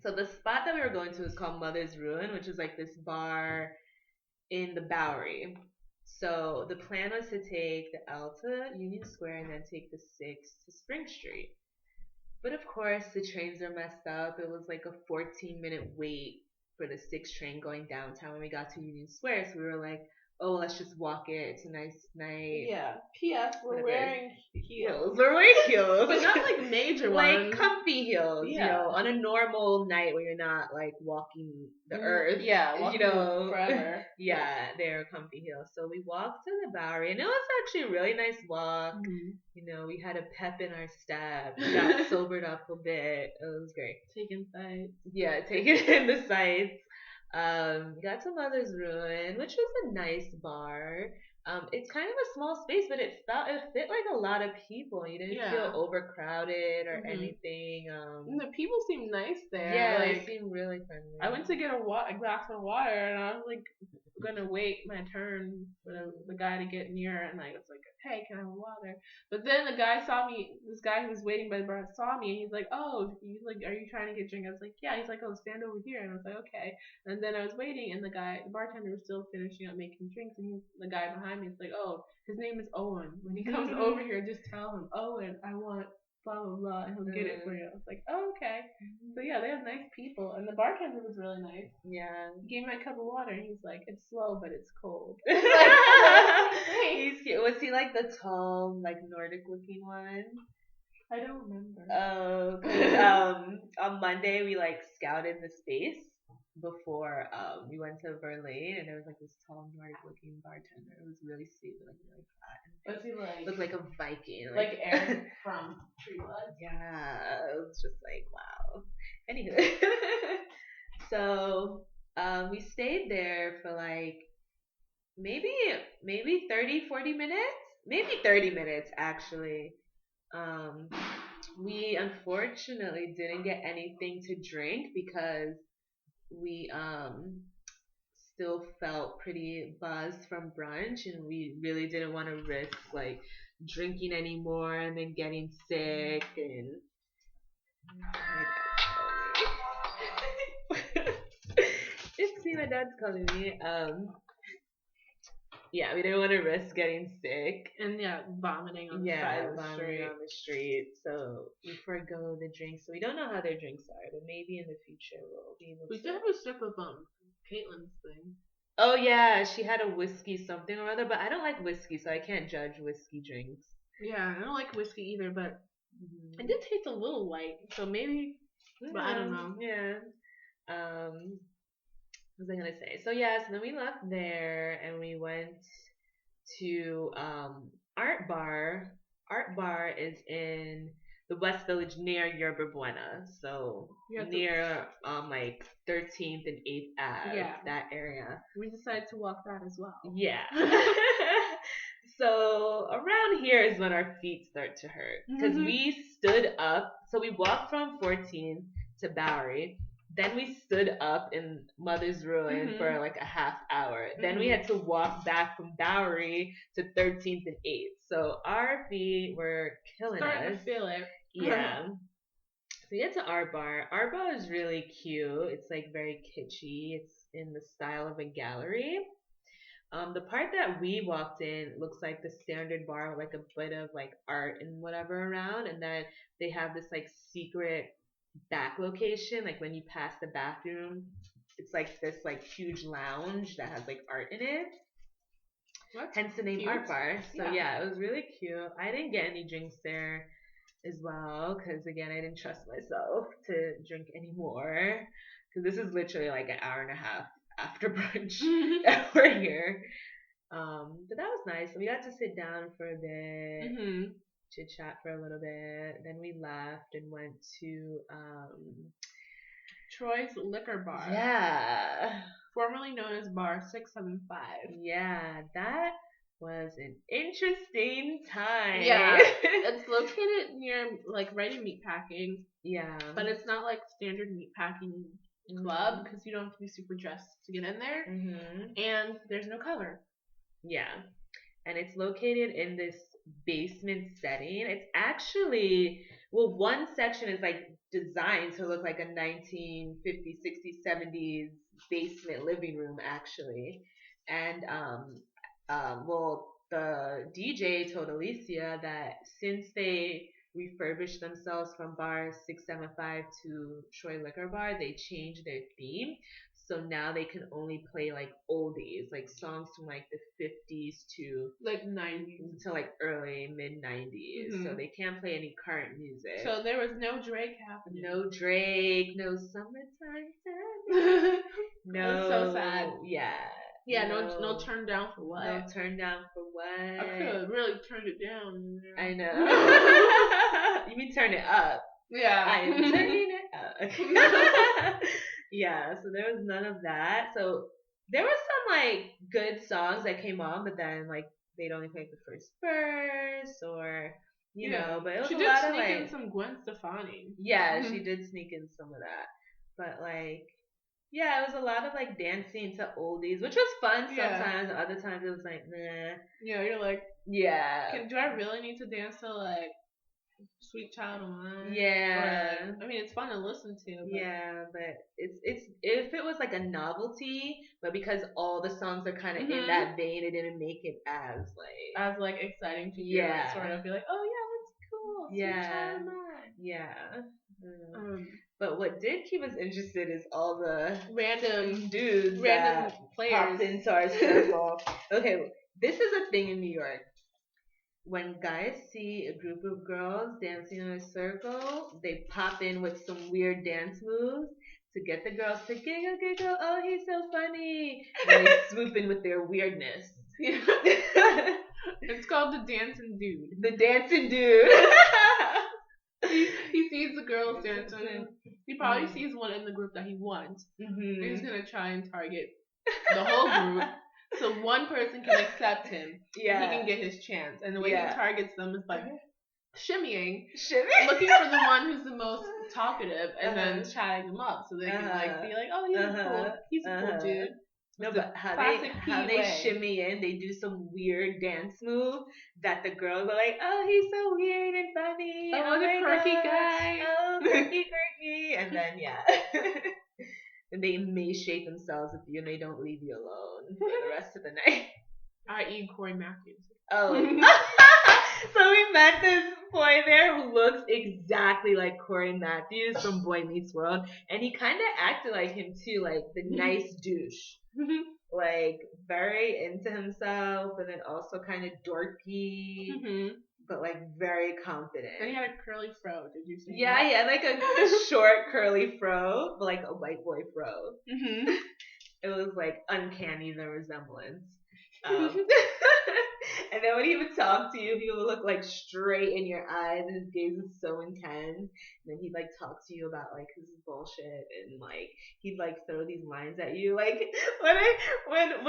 So the spot that we were going to is called Mother's Ruin, which is like this bar in the Bowery. So the plan was to take the L to Union Square and then take the 6 to Spring Street. But of course, the trains are messed up. It was like a 14-minute wait for the 6 train going downtown when we got to Union Square. So we were like, oh, let's just walk it. It's a nice night. Yeah. P.S. We're wearing heels. We're wearing heels. But not like major ones. Like comfy heels, you know, on a normal night where you're not like walking the earth. Yeah, walking forever. Yeah, they're comfy heels. So we walked to the Bowery and it was actually a really nice walk. You know, we had a pep in our step. We got sobered up a bit. It was great. Taking sights. Yeah, taking in the sights. Got to Mother's Ruin, which was a nice bar. It's kind of a small space, but it fit like a lot of people. You didn't feel overcrowded or anything. The people seemed nice there. Yeah, they seemed really friendly. I went to get a glass of water, and I was like gonna wait my turn for the guy to get near, and I was like, hey, can I have water? But then the guy saw me. This guy who was waiting by the bar saw me, and he's like, oh, are you trying to get a drink? I was like, yeah. He's like, oh, stand over here, and I was like, okay. And then I was waiting, and the bartender was still finishing up making drinks, and the guy behind me is like, oh, his name is Owen. When he comes over here, just tell him, Owen, I want blah blah blah, and he'll get it for you. I was like, oh, okay. So yeah, they have nice people, and the bartender was really nice. Yeah. He gave me a cup of water, and he's like, it's slow, but it's cold. He's cute. Was he like the tall, like Nordic looking one? I don't remember. Oh, 'cause on Monday we like scouted the space before we went to Berlin, and there was like this tall Nordic looking bartender. It was really sweet, but like really hot. Was he like looked like a Viking, like Eric from True Blood? Yeah, it was just like wow. Anywho, so we stayed there for like maybe 30, 40 minutes, maybe 30 minutes actually. Um, we unfortunately didn't get anything to drink because we still felt pretty buzzed from brunch, and we really didn't want to risk like drinking anymore and then getting sick and see, my dad's calling me. Yeah, we didn't want to risk getting sick. And vomiting on the side of the street. On the street. So we forego the drinks. So we don't know how their drinks are, but maybe in the future we'll be able to. We did have a sip of Caitlin's thing. Oh yeah, she had a whiskey something or other, but I don't like whiskey, so I can't judge whiskey drinks. Yeah, I don't like whiskey either, but it did taste a little light, so maybe. But I don't know. Yeah. What was I gonna say? So yeah, so then we left there and we went to Art Bar. Art Bar is in the West Village near Yerba Buena, so near like 13th and 8th Ave, that area. We decided to walk that as well. Yeah. So around here is when our feet start to hurt because we stood up. So we walked from 14th to Bowery. Then we stood up in Mother's Ruin for like a half hour. Then we had to walk back from Bowery to 13th and 8th. So our feet were killing us. Starting to feel it. Yeah. So we get to Art Bar. Art Bar is really cute. It's like very kitschy. It's in the style of a gallery. The part that we walked in looks like the standard bar with like a bit of like art and whatever around, and then they have this like secret back location, like when you pass the bathroom, it's like this like huge lounge that has like art in it. Hence the name cute. Art Bar. So yeah, it was really cute. I didn't get any drinks there as well because again I didn't trust myself to drink anymore because this is literally like an hour and a half after brunch that we're here. But that was nice. We got to sit down for a bit. Chit chat for a little bit. Then we left and went to Troy's Liquor Bar. Yeah. Formerly known as Bar 675. Yeah, that was an interesting time. Yeah. It's located near like right in meatpacking. Yeah. But it's not like standard meatpacking club because you don't have to be super dressed to get in there. And there's no cover. Yeah. And it's located in this basement setting. It's actually, well, one section is like designed to look like a 1950s, 60s, 70s basement living room actually. And well, the DJ told Alicia that since they refurbished themselves from Bar 675 to Troy Liquor Bar, they changed their theme. So now they can only play like oldies, like songs from like the 50s to like 90s to like early mid 90s. So they can't play any current music. So there was no Drake happening. No Drake, no Summertime. No. So sad. Yeah. Yeah, no turn down for what? No turn down for what? I could have really turned it down. I know. You mean turn it up? Yeah. I am turning it up. Yeah, so there was none of that. So there was some like good songs that came on, but then like they'd only play the first verse or you know, but it was she a did lot sneak of like in some Gwen Stefani. Yeah, she did sneak in some of that. But like yeah, it was a lot of like dancing to oldies, which was fun sometimes, and other times it was like, nah. Yeah, you're like, do I really need to dance to like Sweet Child of Mine? Yeah. I mean, it's fun to listen to. But yeah, but it's if it was like a novelty, but because all the songs are kind of in that vein, it didn't make it as exciting to you. Yeah. Sort of be like, oh yeah, that's cool. Sweet Child of Mine. Yeah. But what did keep us interested is all the random dudes, random players popped into our circle. Okay, this is a thing in New York. when guys see a group of girls dancing in a circle, they pop in with some weird dance moves to get the girls to giggle, giggle. Oh, he's so funny. And they swoop in with their weirdness. It's called the dancing dude. The dancing dude. He sees the girls dancing, and he probably sees one in the group that he wants. And he's gonna try and target the whole group, so one person can accept him. Yeah. He can get his chance. And the way he targets them is by shimmying, looking for the one who's the most talkative, and then chatting them up so they can be like, oh, he's a cool dude. No, but how they shimmy in, they do some weird dance move that the girls are like, oh, he's so weird and funny. Oh, the quirky guy. Oh, quirky. And then, and they emaciate themselves with you and they don't leave you alone for the rest of the night. I.e. Corey Matthews. Oh. So we met this boy there who looks exactly like Corey Matthews from Boy Meets World. And he kind of acted like him too, like the nice douche. Like, very into himself, and then also kind of dorky, but like very confident. And he had a curly fro, did you see? Yeah, he had like a short curly fro, but like a white boy fro. It was like uncanny, the resemblance. And then when he would talk to you, he would look like straight in your eyes, and his gaze is so intense. And then he'd like talk to you about like his bullshit, and like he'd like throw these lines at you. Like what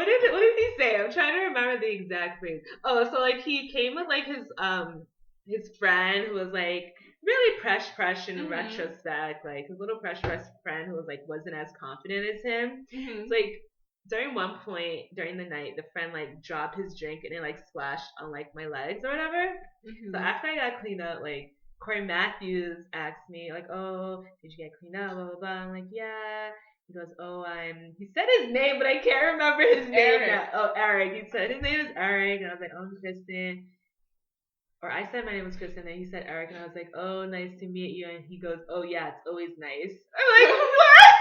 did he say? I'm trying to remember the exact phrase. Oh, so like he came with like his friend who was like really fresh in retrospect, like his little fresh friend who was like wasn't as confident as him. It's like during one point during the night, the friend like dropped his drink and it like splashed on like my legs or whatever. So after I got cleaned up, like Corey Matthews asked me like, oh, did you get cleaned up, blah blah blah. I'm like, yeah. He goes, oh, he said his name, but I can't remember his name now. Oh, Eric. He said his name is Eric, and I was like, oh, I'm Kristen. Or I said my name was Kristen, and he said Eric, and I was like, oh, nice to meet you. And he goes, oh yeah, it's always nice. I'm like, what?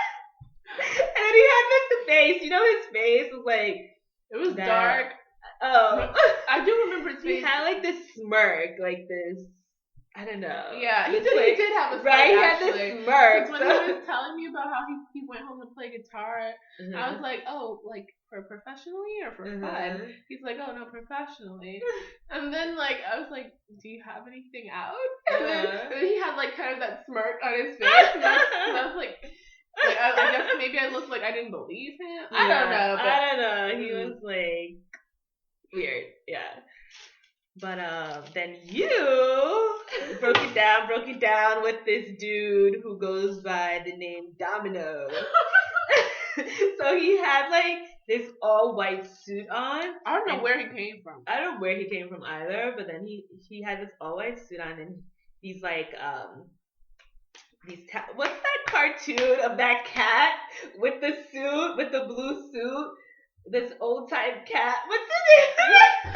And then he had like the face, his face was like, it was dark. Oh, I do remember his face. He had like this smirk, like this. I don't know. Yeah, he did have a smirk. Right, he had actually. this smirk. When he was telling me about how he went home to play guitar, I was like, oh, like for professionally or for fun? He's like, oh no, professionally. And then like I was like, do you have anything out? And then he had like kind of that smirk on his face, and I was like I guess maybe I looked like I didn't believe him. I don't know. But, I don't know. He was like weird. Yeah. But then you broke it down with this dude who goes by the name Domino. So he had like this all white suit on. I don't know where he came from. I don't know where he came from either. But then he had this all white suit on, and he's like what's that cartoon of that cat with the suit, with the blue suit? This old time cat. What's his name?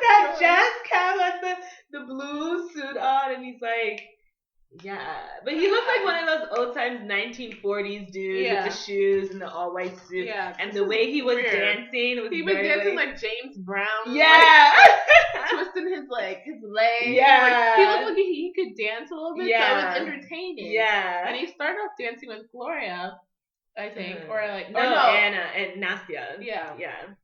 That jazz cat with the blue suit on, and he's like, yeah. But he looked like one of those old times 1940s dudes with the shoes and the all white suit. Yeah, and the way he was dancing was dancing like James Brown. Yeah. Like, twisting his legs. Yeah. Like, he looked like he could dance a little bit, so it was entertaining. Yeah. And he started off dancing with Gloria, I think. Or like no, Anna and Nastia. Yeah. Yeah.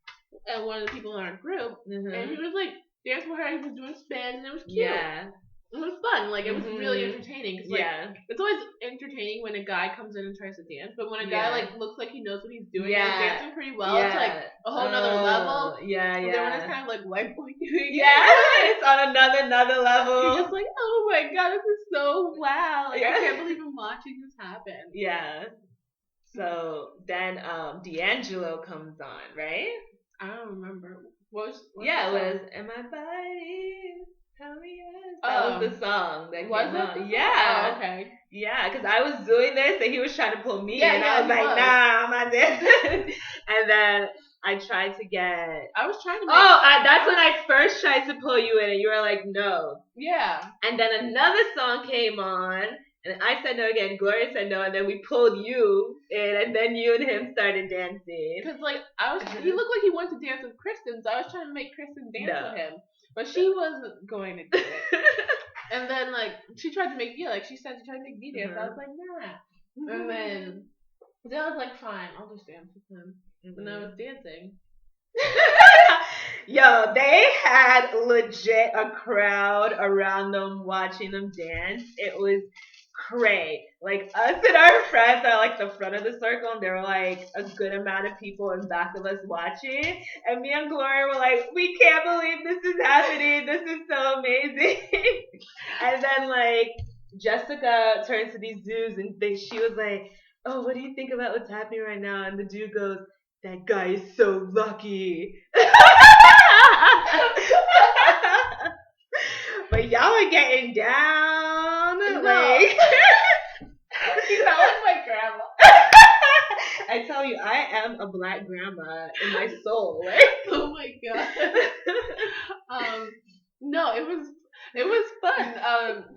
And one of the people in our group. And he was like dancing with her, he was doing spins, and it was cute. Yeah. It was fun. Like, it was really entertaining. Cause, like, it's always entertaining when a guy comes in and tries to dance, but when a guy, like, looks like he knows what he's doing and is dancing pretty well, it's, like, a whole nother level. Yeah, and then when it's kind of, like, white boy doing it's on another level. You're just like, oh my god, this is so wow. Like, I can't believe I'm watching this happen. Yeah. So, then, D'Angelo comes on, right? I don't remember. What was it was, Am I Body? Tell me yes. That was the song that came on. Yeah. Oh, okay. Yeah, because I was doing this and he was trying to pull me in. I was like, nah, I'm not dancing. And then I tried to get... I was trying to that's when I first tried to pull you in and you were like, no. Yeah. And then another song came on And I said no again. Gloria said no, and then we pulled you in, and then you and him started dancing. Because like he looked like he wanted to dance with Kristen, so I was trying to make Kristen dance with him, but she wasn't going to do it. And then like she tried to make me she said she tried to make me dance. I was like nah. And then I was like fine, I'll just dance with him. And I was dancing. Yo, they had legit a crowd around them watching them dance. It was cray. Like us and our friends are like the front of the circle, and there were like a good amount of people in back of us watching. And me and Gloria were like, we can't believe this is happening. This is so amazing. And then like Jessica turns to these dudes and she was like, oh, what do you think about what's happening right now? And the dude goes, that guy is so lucky. But y'all are getting down. No. Like you sound like my grandma. I tell you, I am a black grandma in my soul. Like. Oh my god. No, it was fun.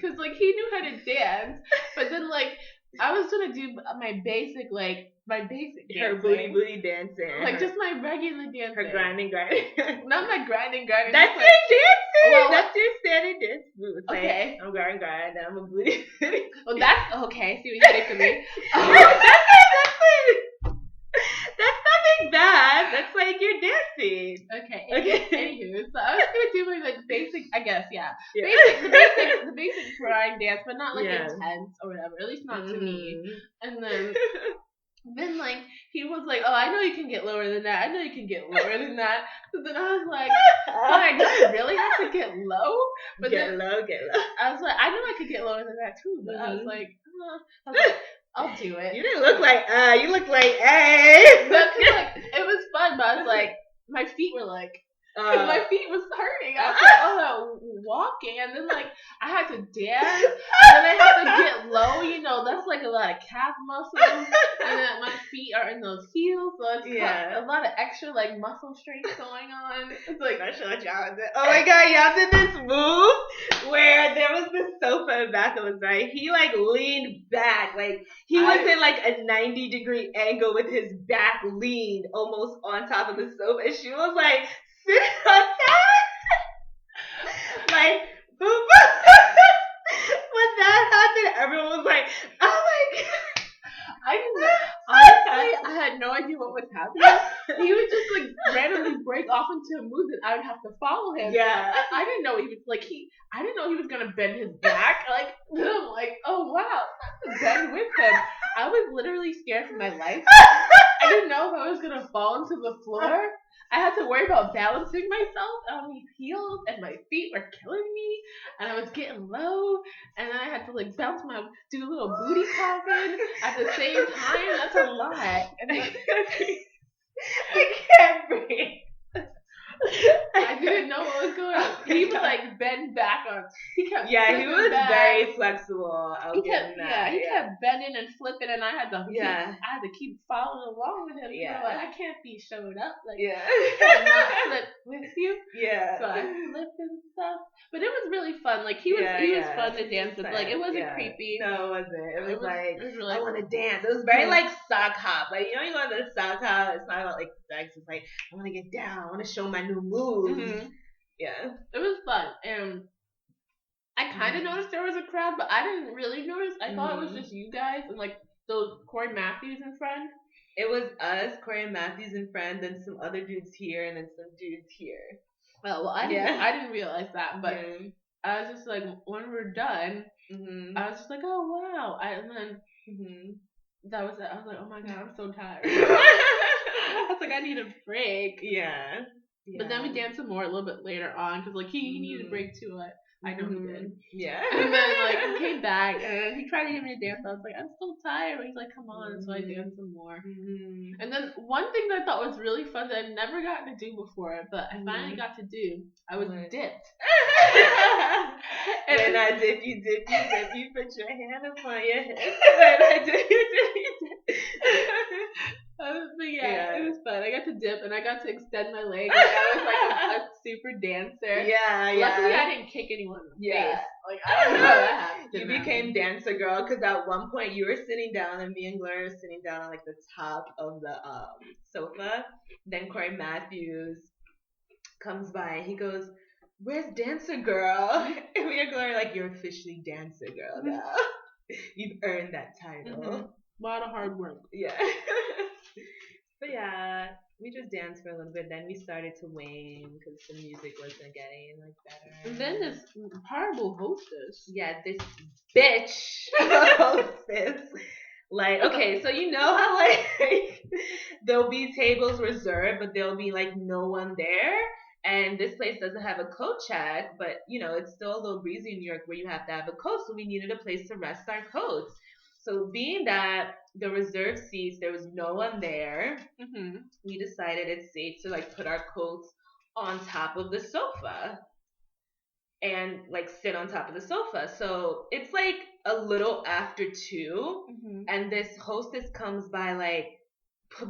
Cause like he knew how to dance, but then like I was gonna do my basic dancing. Her booty dancing. Like just my regular dancing. Her grinding. Not my grinding. That's your dancing. Well, that's your standard dance move. Okay. I'm grind. I'm a booty. Well, that's okay. See what you did for me. That's nothing bad. That's like you're dancing. Okay. Anywho, so I was gonna do my like basic, I guess, yeah. The basic grind dance, but not like intense or whatever. At least not to me. And then like he was like, oh, I know you can get lower than that. So then I was like, fine, do I really have to get low? But get low. I was like, I know I could get lower than that too. But I was like, I'll do it. You didn't look like you looked like hey. But like it was fun, but I was like, my feet were like. Because my feet was hurting. I was like, walking, and then like I had to dance, and then I had to get low. You know, that's like a lot of calf muscles, and then my feet are in those heels, so it's a lot of extra like muscle strength going on. It's like oh my god, y'all did this move where there was this sofa in back of us, right? He like leaned back, like he was in like a 90-degree angle with his back leaned almost on top of the sofa, and she was like. On that, like when that happened, everyone was like, "Oh my god!" Honestly, I had no idea what was happening. He would just like randomly break off into a move that I would have to follow him. Yeah, I didn't know he was like I didn't know he was gonna bend his back. Like I'm like, oh wow, that's a bend with him. I was literally scared for my life. I didn't know if I was gonna fall into the floor. I had to worry about balancing myself on these heels, and my feet were killing me, and I was getting low, and then I had to like do a little booty popping at the same time. That's a lot. And then, I can't breathe. I didn't know what was going on. He would like bend back on. He kept he was back. very flexible. He kept bending and flipping, and I had to keep following along with him. Yeah, like I can't be showing up like I not flip with you. Yeah, so I flipped and stuff, but it was really fun. Like he was fun to dance with. Like it wasn't creepy. No, it wasn't. It was really I want to dance. It was very like sock hop. Like you go to the sock hop. It's not about like sex. It's like I want to get down. I want to show my new moves. Mm-hmm. Yeah, it was fun, and I kind of noticed there was a crowd, but I didn't really notice. I thought it was just you guys and like those Corey Matthews and friends. It was us, Corey and Matthews and friends, and some other dudes here, and then some dudes here. Oh well, I didn't realize that, but I was just like, when we're done, I was just like, oh wow, and then that was it. I was like, oh my god, I'm so tired. I was like, I need a break. Yeah. But then we danced some more a little bit later on because like he needed a break too. I know he did. Yeah. And then like he came back and he tried to get me to dance. I was like, I'm still tired. But he's like, come on. So I danced some more. And then one thing that I thought was really fun that I'd never gotten to do before, but I finally got to do. I was dipped. And I dip, you put your hand upon your head. And I dip, you dip. But yeah, it was fun. I got to dip and I got to extend my leg. Like I was like a super dancer. Yeah, Luckily, I didn't kick anyone in the face. Like I don't know how that happened. You became dancer girl because at one point you were sitting down and me and Gloria were sitting down on like the top of the sofa. Then Corey Matthews comes by. He goes, "Where's dancer girl?" And me and Gloria are like, "You're officially dancer girl now. You've earned that title." A lot of hard work. Yeah. But yeah, we just danced for a little bit. Then we started to wane because the music wasn't getting like better. And then this horrible hostess. Yeah, this bitch hostess. Like, okay, so you know how like there'll be tables reserved, but there'll be like no one there. And this place doesn't have a coat check, but you know, it's still a little breezy in New York where you have to have a coat, so we needed a place to rest our coats. So being that the reserved seats, there was no one there, we decided it's safe to like put our coats on top of the sofa and like sit on top of the sofa. So it's like a little after 2, and this hostess comes by like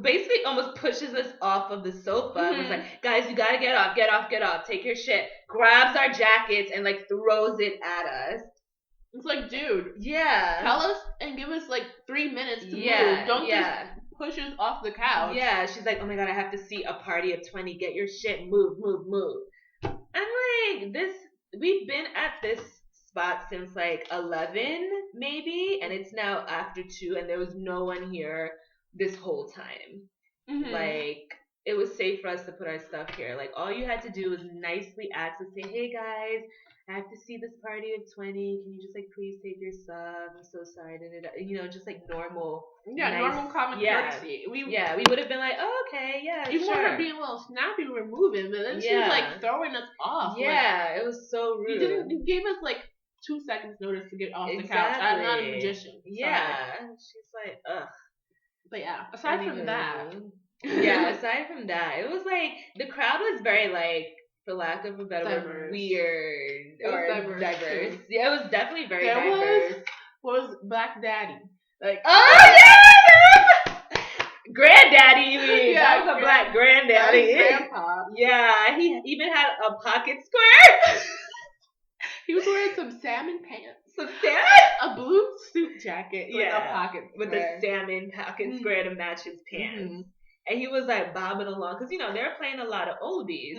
basically almost pushes us off of the sofa and was like, "Guys, you gotta get off, take your shit," grabs our jackets and like throws it at us. It's like, dude, yeah, tell us and give us like 3 minutes to move. Don't just push us off the couch. Yeah, she's like, "Oh my god, I have to see a party of 20. Get your shit, move." I'm like, we've been at this spot since like 11 maybe, and it's now after 2, and there was no one here this whole time. Like, it was safe for us to put our stuff here. Like, all you had to do was nicely ask to say, "Hey guys, I have to see this party of 20. Can you just like please take your stuff? I'm so sorry." You know, just like normal. Yeah, nice, normal common courtesy. We would have been like, "Oh, okay, yeah, even sure." when her being a little snappy, we were moving, but then she was like throwing us off. Yeah, like, it was so rude. You gave us like 2 seconds notice to get off the couch. I'm not a magician. Yeah, she's like, ugh. But yeah, aside from that, it was like the crowd was very like, for lack of a better word, weird or diverse. Yeah, it was definitely very diverse. Was Black Daddy. Like, oh yeah! Granddaddy, you mean? Yeah, that was a black granddaddy. Grandpa. Yeah, he even had a pocket square. He was wearing some salmon pants. Some salmon? A blue suit jacket with a pocket square. With a salmon pocket square to match his pants. And he was like bobbing along because, you know, they were playing a lot of oldies.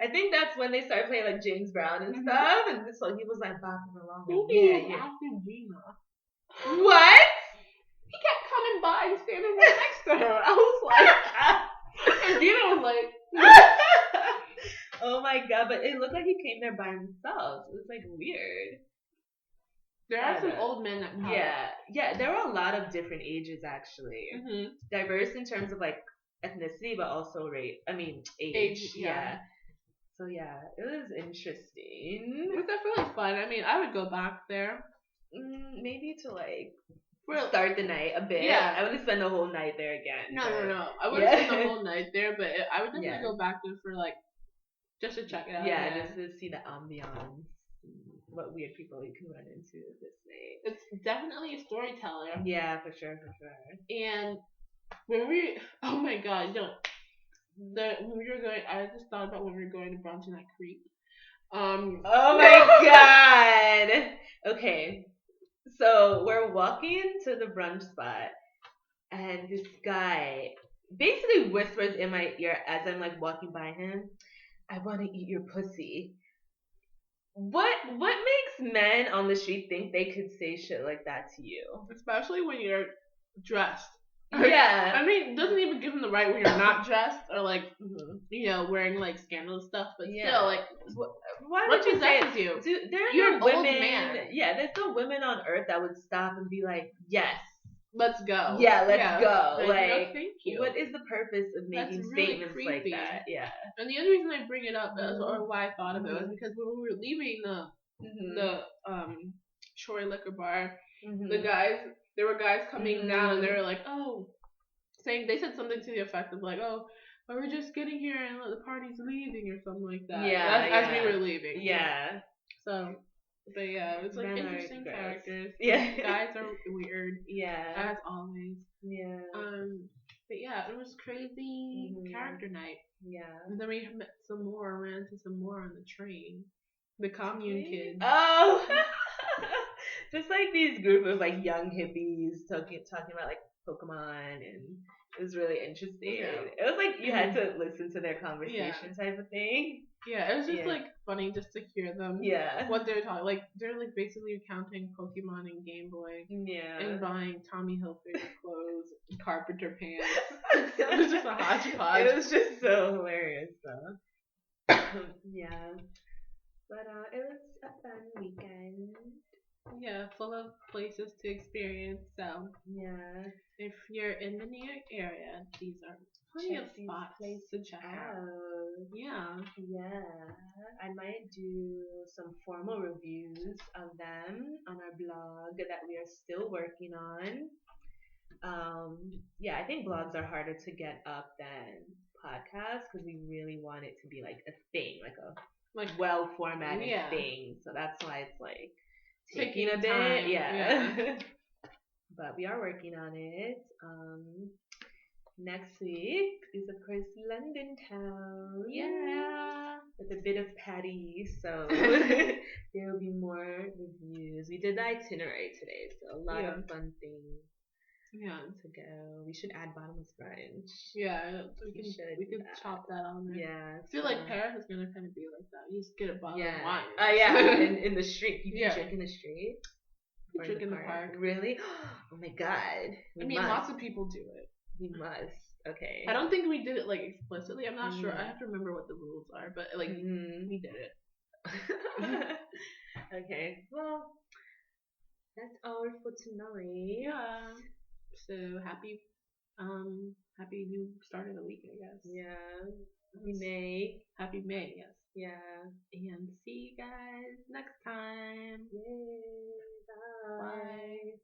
I think that's when they started playing like James Brown and stuff. And so he was like bobbing along. Asking Gina. What? He kept coming by and standing right next to her. I was like, and Gina was like, oh my god! But it looked like he came there by himself. It was like weird. There are some old men that come. Yeah. There were a lot of different ages actually. Diverse in terms of like ethnicity, but also age. Yeah. So yeah, it was interesting. It was definitely fun. I mean, I would go back there. Maybe to like start the night a bit. Yeah. I wouldn't spend the whole night there again. No. I wouldn't spend the whole night there, but I would definitely go back there for like just to check it out. Yeah, just to see the ambiance. What weird people you can run into this night. It's definitely a storyteller. Yeah, for sure. And when oh my god, when we were going, I just thought about when we were going to brunch in that creek. Oh my god. Okay. So we're walking to the brunch spot, and this guy basically whispers in my ear as I'm like walking by him, "I want to eat your pussy." What makes men on the street think they could say shit like that to you? Especially when you're dressed. Yeah. I mean, it doesn't even give them the right when you're not dressed or like, you know, wearing like scandalous stuff, but still, like, why would you say it? You? Dude, you're an women, old man. Yeah, there's no women on earth that would stop and be like, "Yes, let's go." Yeah, let's go. Like, no, thank you. What is the purpose of making statements like that? Yeah. And the other reason I bring it up, or why I thought of it, was because when we were leaving the Troy Liquor Bar, there were guys coming down, and they were like, they said something to the effect of like, we're just getting here and the party's leaving or something like that. Yeah, as we were leaving. Yeah. So, but yeah, it's like interesting characters. Yeah. Guys are weird. Yeah. As always. Yeah. But Yeah, it was crazy character night. Yeah. And then we met some more, ran into some more on the train. The commune kids. Oh, just like these group of like young hippies talking about like Pokemon, and it was really interesting. Yeah. It was like you had to listen to their conversation type of thing. Yeah, it was just like funny just to hear them. Yeah. What they're talking, like they're like basically counting Pokemon and Game Boy. Yeah. And buying Tommy Hilfiger clothes, and carpenter pants. It was just a hodgepodge. It was just so hilarious though. Yeah. But it was a fun weekend. Yeah, full of places to experience. So yeah, if you're in the New York area, these are plenty of spots to check out. Yeah. I might do some formal reviews of them on our blog that we are still working on. I think blogs are harder to get up than podcasts because we really want it to be like a thing, like well formatted thing. So that's why it's like taking a bit. Time. Yeah. But we are working on it. Next week is of course London town. Yeah. With a bit of Patty, so there will be more reviews. We did the itinerary today, so a lot of fun things. Yeah. To go. We should add bottomless brunch. Yeah, we can chop that on there. Yeah. I feel like Paris is gonna kind of be like that. You just get a bottle of wine. in the street. You can drink in the street. You drink in the park. Really? Oh my god. Lots of people do it. We must. Okay. I don't think we did it like explicitly. I'm not sure. I have to remember what the rules are, but like we did it. Okay. Well, that's all for tonight. Yeah. So happy new start of the week, I guess. Yeah. Happy May. Happy May, yes. Yeah. And see you guys next time. Yay. Bye. Bye.